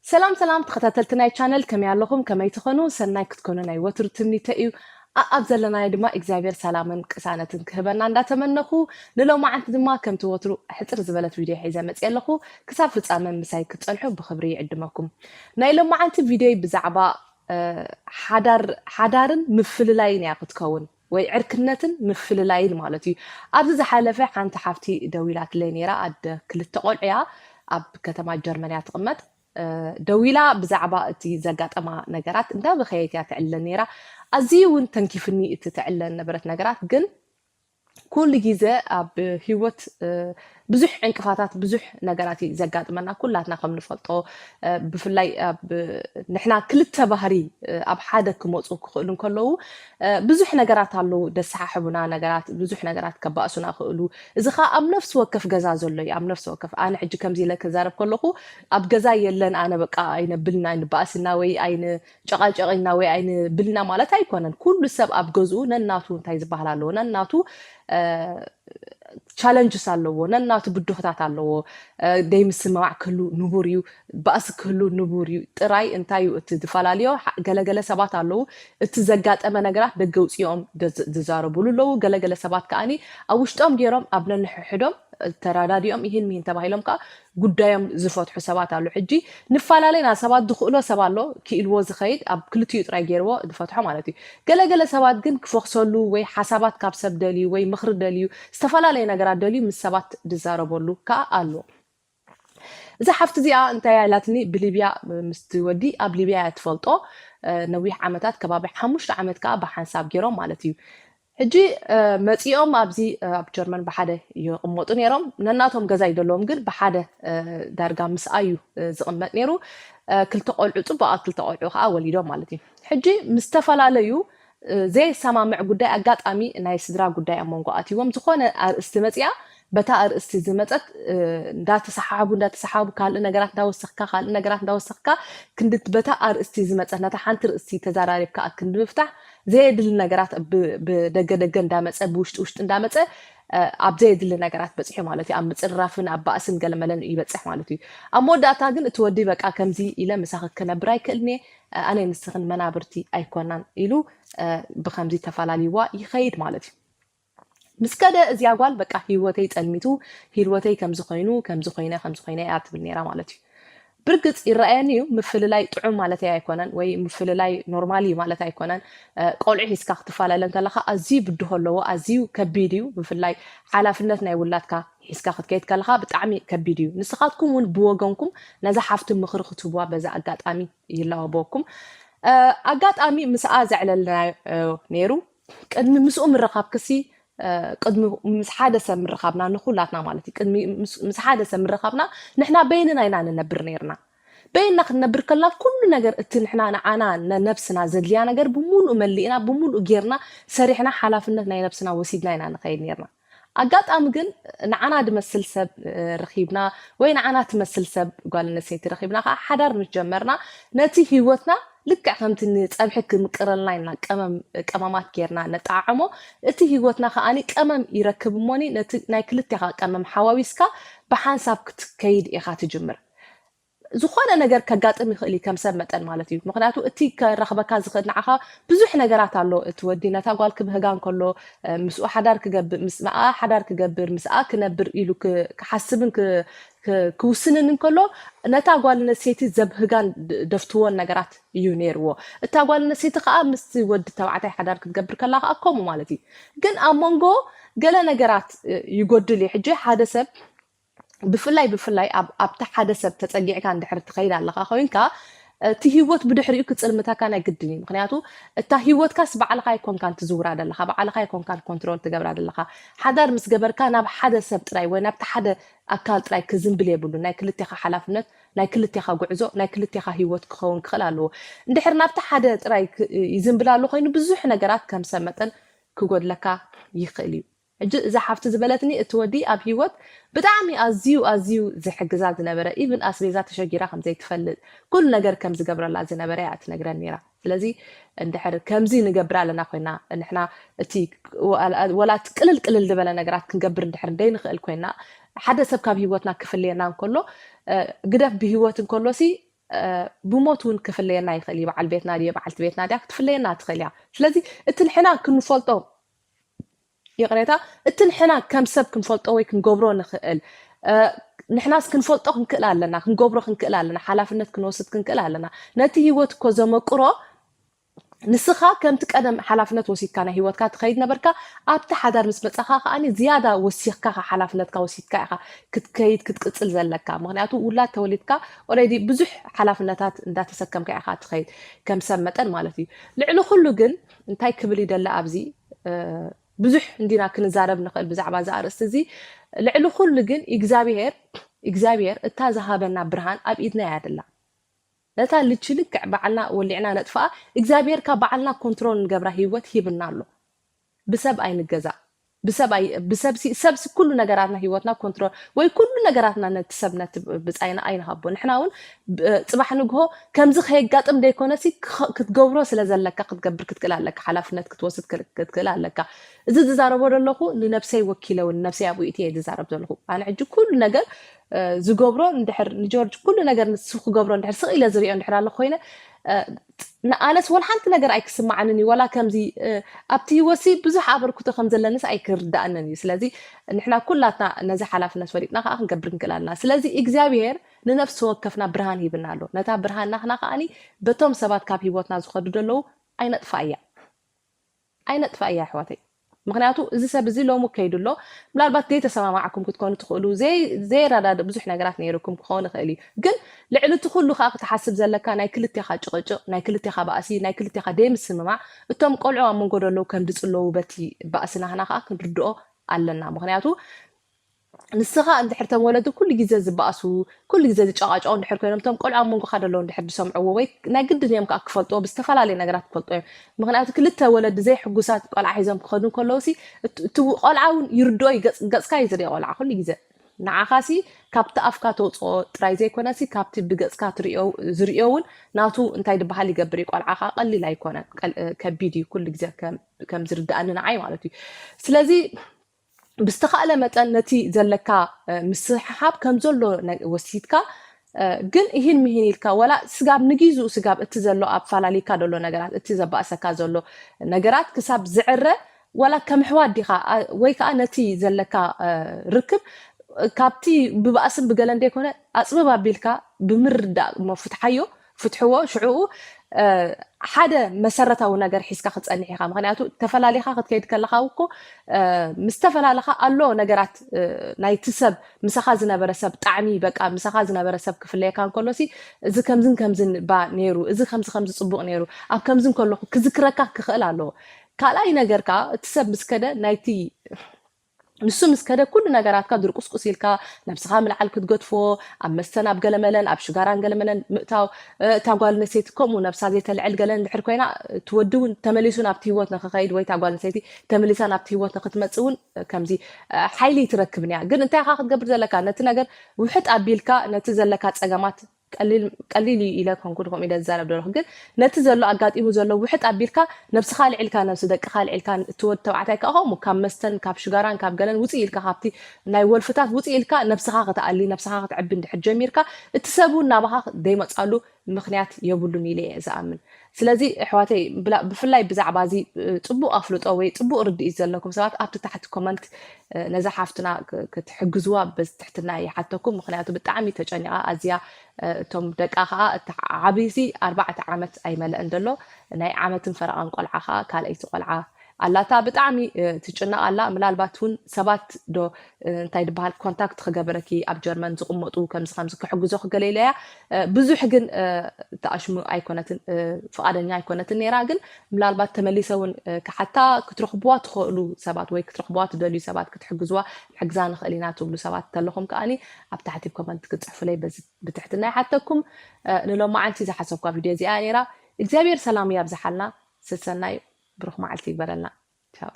سلام تخطاتلتنا channel كمي علىكم كمي تخونو سناي كتكونو ناي وتر تمنيتايو أبزلنا دما إكزابير سلامن كسانتن كهبنا نداتمنخو نلو معنت دما كم توترو حتر زبلت فيديو حيزا متيلخو كساب فصامن مساي كتصلحو بخبري عدمكم نايلو معنت فيديو بزعبا حدارن مفللاين يا كتكون ወይ ዕርክነትን ምፍልላይን ማለት እዩ ኣብዚ ዝሓለፈ ሓንቲ ሓፍቲ ደዊላት ለኔራ ኣደ ክልተ ቆልዕያ ኣብ ከተማ ጀርመንያ ትቕመጥ ደዊላ ብዛዕባ እቲ ዘጋጠማ ነገራት እንዳ በኸየት ያ ትዕለ ነራ ኣዝዩ እውን ተንኪፍኒ እቲ ትዕለን ነበረት ነገራት ግን كل جزء أب هيوت بزح انكفاضات بزح نجاراتي زجاج منا كلاتنا خم نفلطو بفلاي أب نحنا كل التبهري أب حدا كموت وكلن كله بزح نجارات علو دس حبنا نجارات بزح نجارات كبأسنا خلو إذا خا أم نفس وقف جزاز ولا أم نفس وقف أنا حج كم زي لك زارب كله أب جزاي يلن أنا بقى أين بلنا أين بأسنا وي أين شغال وي أين بلنا مالت هيكونن كل سب أب جزء نناتو تايز بحلالو نناتو challenges አለዎ ነናቱ ብድኽታት አለዎ ደይምስ ማዕ ክሉ ንቡርዩ ባስ ክሉ ንቡርዩ ጥራይ እንታዩ እቲ ዝፈላለዮ ገለገለ ሰባት አለዎ እቲ ዘጋጠመ ነገራት ደገውጽዮም ዝዛረቡሉ ለው ገለገለ ሰባት ከአኒ አውሽጦም ጌሮም አብነን ሕዶም ተራዳዲኦም ይህን ምን ተባሂሎም ካ ጉዳዮም ዝፈትሑ ሰባት አሉ ሕጂ ንፋላለይና ሰባት ድኽእሎ ሰባሎ ክኢልዎ ዝኸይድ ኣብ ክልቲኡ ጥራይ ጌርዎ ዝፈትሖ ማለት እዩ ገለገለ ሰባት ግን ክፎክሰሉ ወይ ሓሳባት ካብ ሰብ ደልዩ ወይ ምኽሪ ደልዩ ዝተፈላለዩ ነገራት ደልዩ ምስ ሰባት ዝዛረበሉ ካ አሉ እዛ ሓፍቲ እዚኣ እንታይ ያላትኒ ብሊብያ ምስትወዲ ኣብ ሊብያ ትፈልጦ ነዊሕ ዓመታት ከባቢ 5 ዓመት ካ በሓንሳብ ጌሮም ማለት እዩ ሕጂ መጽኦም ኣብዚ ኣብ ጀርመን በሓደ ይቕመጡ ነይሮም ነናቶም ገዛ ይደለዎም ግን በሓደ ዳርጋ ምስኣዩ ዝቕመጥ ነይሩ ክልተ ቆልዑ ጽቡቓት ክልተ ቆልዑ ከዓ ወሊዶም ማለት እዩ ሕጂ ምስተፈላለዩ ዘይ ሰማምዕ ጉዳይ ኣጋጣሚ ናይ ስድራ ጉዳይ ኣመንጎኣትዎም ዝኾነ ኣርእስቲ መጽያ በታ ኣርእስቲ ዝመጸት እንዳተሰሓቡ ካልእ ነገራት እንዳወሰኽካ ክንድት በታ ኣርእስቲ ዝመጸት ነታ ሓንቲ ርእስቲ ተዛራሪብካ ክንድምፍታሕ ዘየድል ነገራት ብደገደገ እንዳመጸ ብውሽጢ እንዳመጸ ኣብ ዘየድል ነገራት በጽሑ ማለት እዩ ኣብ ምጽራፍን ኣብ ባእስን ገለመለን ይበጽሕ ማለት እዩ ኣብ መወዳእታ ግን እትወዲ በቃ ከምዚ ኢለ ምሳኺ ከነብር ኣይክእልኒ ኣነ ንስኽን መናብርቲ ኣይኮናን ኢሉ ብከምዚ ተፈላልይዋ ይኸይድ ማለት እዩ مسكده زي أقول بقى هيوتي تلميتو هيوتي كم زخينة أعتبر نيرة مالتي برقت الرأيانيو مفللاي طعم مالتي أيقونن وي مفللاي نورمالي مالتي أيقونن قول عيس كاختفال لأن كلها أزيو بدهولو أزيو كبيديو مفللاي على فنتنا يولاتك عيس كاخت كيت كلها بتعمي كبيديو نسخاتكم ونبوغنكم نزا حفت مخرخ تبوا بزا أقات أمي يلا بوكم أقات أمي مساء زعل نيرو كأن مسؤول من رقاب كسي قد مس حادثة من رخابنا نخولاتنا مالتي قد مس حادثة من رخابنا نحنا بيننا ينان نبر نيرنا بيننا نبر كلات كل نجر نحنا عنا نفسنا زدليا نجر بمول وملينا بمول وجيرنا سريحنا حلافنا نفسنا وسيدنا ينان نخيل نيرنا أقات أمجن نعنا دمثل سب رخيبنا وين عنا تمثل سب قال نسيت رخيبنا حدر متجمرنا نتي هيوتنا لك عمتني تصبحك مقرلنا كمامات كيرنا نطعمو اتي هيوتنا خاني كمام يركب موني ناي كلتي كمام حواويسكا بحنساب كيد اخا تجمر زخونه ነገር ከጋጥም ይኽእል ከም ሰብ መጠን ማለት እዩ ምክንያቱ እቲ ከረኽበካ ዝኽእል ንዓኻ ብዙሕ ነገራት ኣሎ እትወዲነታ ጓል ክብህጋን ከሎ ምስኡ ሓዳር ክገብር ምስኣ ሓዳር ክገብር ምስኣ ክነብር ኢሉ ክሓስብን ክውስንን እንከሎ ነታ ጓል ነሴቲ ዘብህጋን ደፍትዎን ነገራት እዩ ነይርዎ እታ ጓል ነሴቲ ከዓ ምስ ወዲ ተባዕታይ ሓዳር ክትገብር ከላ ከዓ ከምኡ ማለት እዩ ግን ኣብ መንጎ ገለ ነገራት ይጎድል ሕጂ ሓደ ሰብ بفلاي أب تحدى سب تتجع كان دحر تخيل على خاوينكا تهيوت بدحريو كتصلمتا كان يقدني مخنياتو التهيوت كسب على خا يكون كان تزور هذا اللخا على خا يكون كان كنترول تجبر هذا اللخا حدار مس جبر كان بحدا سب تراي وين بتحدى أكل تراي كزن بلي بلو ناي كل تيخا حلافنت ناي كل تيخا قعزو ناي كل تيخا هيوت كخون خلالو ندحرنا بتحدى تراي يزن بلالو خاين بزح نجارات كم سمتن كقول لك يخليو إذا حفت زبالتني اتودي أب هيوت بتعمي أزيو زي حجزات زنبرة even أسبيزات شجرة خمسة يتفلت كل نجار كم زجبر الله زنبرة نجار نيرة لذي ندحر كم زي نجبر لنا خوينا إن إحنا تيك ولا كل دبل نجارات كنجبر ندحر دين خل خوينا حدا سب كاب هيوتنا كفلينا كله قدف بهيوت كله سي بموتون كفلينا يخلي بعل بيتنا دي بعلت بيتنا دي كتفلينا تخليها ስለዚህ እቲ ንሕና ክንፈልጦ يقريتا እቲ ንሕና ከም ሰብ ክንፈልጦ ወይ ክንገብሮ ንኽእል ንሕናስ ክንፈልጦ ክንክእል ኣለና ክንገብሮ ክንክእል ኣለና ሓላፍነት ክንወስድ ክንክእል ኣለና ነቲ ህይወት ኮ ዘመቅሮ ንስኻ ከምቲ ቀደም ሓላፍነት ወሲድካ ናይ ህይወትካ ትኸይድ ነበርካ ኣብቲ ሓዳር ምስ መጻኻ ከኣኒ ዝያዳ ወሲኽካ ሓላፍነትካ ወሲድካ ኢኻ ክትከይድ ክትቅፅል ዘለካ ምክንያቱ ውላድ ተወሊድካ ኦልሬዲ ብዙሕ ሓላፍነታት እንዳተሰከምካ ኢኻ ትኸይድ ከም ሰብ መጠን ማለት እዩ ልዕሊ ኩሉ ግን እንታይ ክብል ይደለ ኣብዚ ብዙሕ እንዲና ክንዛረብ ንኽእል ብዛዕባ እዚ ኣርእስቲ እዚ ልዕሊ ኩሉ ግን እግዚኣብሔር እታ ዝሃበና ብርሃን ኣብ ኢድና እያ ደላ ነታ ልችልክዕ በዓልና ወሊዕና ነጥፋ እግዚአብሔር ካብ በዓልና ኮንትሮል ንገብራ ህይወት ሂብና ኣሎ ብሰብ ኣይንገዛ ብሰብ ሰብ ኩሉ ነገራትና ህይወትና ኮንትሮል ወይ ኩሉ ነገራትና ነትሰብነት ብጻይና ኣይንሃቦ ንሕናውን ጽባሕ ንግሆ ከምዚ ከይጋጥም ደይኮነሲ ክትገብሮ ስለዘለካ ክትገብር ክትክእል ኣለካ ሓላፍነት ክትወስድ ክትክእል ኣለካ እዚ ዝዛረቦ ዘለኹ ንነፍሰይ ወኪለው ነፍሰይ ኣብ ኢትየ ዝዛረብ ዘለኹ ኣነ ሕጂ ኩሉ ነገር ዝገብሮ እንድሕር ንጆርጅ ኩሉ ነገር ንሱ ክገብሮ እንድሕር ስቕ ኢለ ዝሪኦ እንድሕር ኣሎ ኮይነ ንኣነስ ወላ ሓንቲ ነገር ኣይክስማዓንን ወላ ከምዚ ኣብቲ ህይወሲ ብዙሕ ኣበርክቶ ከም ዘለንስ ኣይክርዳእንን እዩ ስለዚ ንሕና ኩላትና ነዚ ሓላፍነት ፈሊጥና ከዓ ክንገብር ክንክእል ኣለና ስለዚ እግዚኣብሔር ንነፍሲ ወከፍና ብርሃን ሂብና ኣሎ ነታ ብርሃን ናኽና ከዓኒ በቶም ሰባት ካብ ህይወትና ዝኸዱ ደለዉ ኣይነጥፋ እያ ኣሕዋተይ ምክንያቱ እዚ ሰብ እዚ ሎሙ ከይድሎ ምናልባት ደይ ተሰማማዓኩም ክትኮኑ ትኽእሉ ዘይረዳድ ብዙሕ ነገራት ነይሩኩም ክኸውን ይኽእል እዩ ግን ልዕሊ እቲ ኩሉ ከዓ ክትሓስብ ዘለካ ናይ ክልቴኻ ጭቕጭቕ ናይ ክልቴኻ ባእሲ ናይ ክልቴኻ ደይምስምማዕ እቶም ቆልዑ ኣብ መንጎ ደለዉ ከም ድፅለዉ በቲ ባእሲ ናህና ከዓ ክንርድኦ ኣለና ምክንያቱ ንስኻ እንድሕር ተም ወለዱ ኩሉ ግዜ ዝበኣሱ ኩሉ ግዜ ዝጨቃጨቁ እንድሕር ኮይኖም ቶም ቆልዑ ኣብ መንጎኻ ደለዉ እንድሕር ዝሰምዕዎ ወይ ናይ ግድን እዮም ከዓ ክፈልጥዎ ብዝተፈላለየ ነገራት ክፈልጥዎ እዮም ምክንያቱ ክልተ ወለዲ ዘይሕጉሳት ቆልዓ ሒዞም ክኸዱ ከለውሲ እቲ ቆልዓ እውን ይርድኦ ገፅካ እዩ ዝሪኦ ቆልዓ ኩሉ ግዜ ንዓኻሲ ካብቲ ኣፍካ ተውፅኦ ጥራይ ዘይኮነሲ ካብቲ ብገፅካ ዝሪኦ እውን ናቱ እንታይ ድበሃል ይገብር እዩ ቆልዓኻ ቀሊል ኣይኮነን ከቢድ እዩ ኩሉ ግዜ ከም ዝርዳእኒ ንዓይ ማለት እዩ ስለዚ ብዝተኻእለ መጠን ነቲ ዘለካ ምስሓብ ከም ዘሎ ወሲድካ ግን ይህን ምሂን ኢልካ ወላ ስጋብ ንጊዙ ስጋብ እቲ ዘሎ ኣብ ፋላሊካ ደሎ ነገራት እቲ ዘባእሰካ ዘሎ ነገራት ክሳብ ዝዕረ ወላ ከም ሕዋት ዲኻ ወይ ከዓ ነቲ ዘለካ ርክብ ካብቲ ብባእስን ብገለን ደይኮነ ኣፅበብ ኣቢልካ ብምርዳእ ፍትሕዎ ሽዑኡ ሓደ መሰረታዊ ነገር ሒዝካ ክትፀኒሕ ኢኻ ምክንያቱ ተፈላሊኻ ክትከይድ ከለካ እኮ ምስ ተፈላለኻ ኣሎ ነገራት ናይቲ ሰብ ምሳኻ ዝነበረ ሰብ ጣዕሚ በቃ ምሳኻ ዝነበረ ሰብ ክፍለየካ እንከሎሲ እዚ ከምዝን ባ ነይሩ እዚ ከምዚ ፅቡቕ ነይሩ ኣብ ከምዝን ከለኹ ክዝክረካ ክኽእል ኣለዎ ካልኣይ ነገር ከዓ እቲ ሰብ ምስ ከደ ናይቲ ንሱ ምስ ከደ ኩሉ ነገራትካ ድርቁስቁስ ኢልካ ነብስኻ ምልዓል ክትገድፎ ኣብ መስተን ኣብ ገለመለን ኣብ ሽጋራን ገለመለን ምእታው እታ ጓል ኣንስተይቲ ከምኡ ነብሳ ዘይተልዕል ገለን ድሕር ኮይና ትወዲ እውን ተመሊሱ ናብቲ ህይወት ንክኸይድ ወይ እታ ጓል ኣንስተይቲ ተመሊሳ ናብቲ ህይወት ንክትመፅእ እውን ከምዚ ሓይሊ ትረክብን እያ ግን እንታይ ኢኻ ክትገብር ዘለካ ነቲ ነገር ውሕጥ ኣቢልካ ነቲ ዘለካ ፀገማት ቀሊል ኢለ ኮንኩድኩም ኢለ ዝዛረብ ደለኹ ግን ነቲ ዘሎ ኣጋጢሙ ዘሎ ውሕጥ ኣቢልካ ነብስኻ ልዕልካ ነብሲ ደቅኻ ልዕልካ እትወድ ተባዕታይ ከዓ ከምኡ ካብ መስተን ካብ ሽጋራን ካብ ገለን ውፅእ ኢልካ ካብቲ ናይ ወልፍታት ውፅእ ኢልካ ነብስኻ ክትኣሊ ነብስኻ ክትዕቢ እንድሕር ጀሚርካ እቲ ሰብ እውን ናባኻ ደይመፃሉ ምክንያት የብሉን ኢለ እየ ዝኣምን ስለዚ ኣሕዋተይ ብፍላይ ብዛዕባ እዚ ፅቡቕ ኣፍልጦ ወይ ፅቡቕ ርድኢት ዘለኩም ሰባት ኣብቲ ታሕቲ ኮመንት ነዛ ሓፍትና ክትሕግዝዋ በዝትሕትና ይሓተኩም ምክንያቱ ብጣዕሚ ተጨኒቓ ኣዝያ እቶም ደቃ ከዓ እቲ ዓብይሲ 4 ዓመት ኣይመልአን ደሎ ናይ ዓመትን ፈረቓን ቆልዓ ከዓ ካልአይቲ ቆልዓ ኣላታ ብጣዕሚ ትጭነቕ ኣላ ምናልባት እውን ሰባት ዶ እንታይ ድበሃል ኮንታክት ክገበረኪ ኣብ ጀርመን ዝቕመጡ ከምዚ ክሕግዞ ክገለኢለያ ብዙሕ ግን ተኣሽሙ ኣይኮነትን ፍቓደኛ ኣይኮነትን ነይራ ግን ምናልባት ተመሊሰ እውን ሓታ ክትረኽብዋ ትኽእሉ ሰባት ወይ ክትረኽብዋ ትደልዩ ሰባት ክትሕግዝዋ ሕግዛ ንኽእል ኢና ትብሉ ሰባት ተለኹም ከዓኒ ኣብ ታሕቲ ኮመንት ክትፅሕፉለይ ብትሕትና ይሓተኩም ንሎማዓንቲ ዝሓሰብካ ቪድዮ እዚኣ ነይራ እግዚኣብሔር ሰላም ያብዝሓልና ስሰናይ ብሩኽ መዓልቲ ይግበረልና ቻው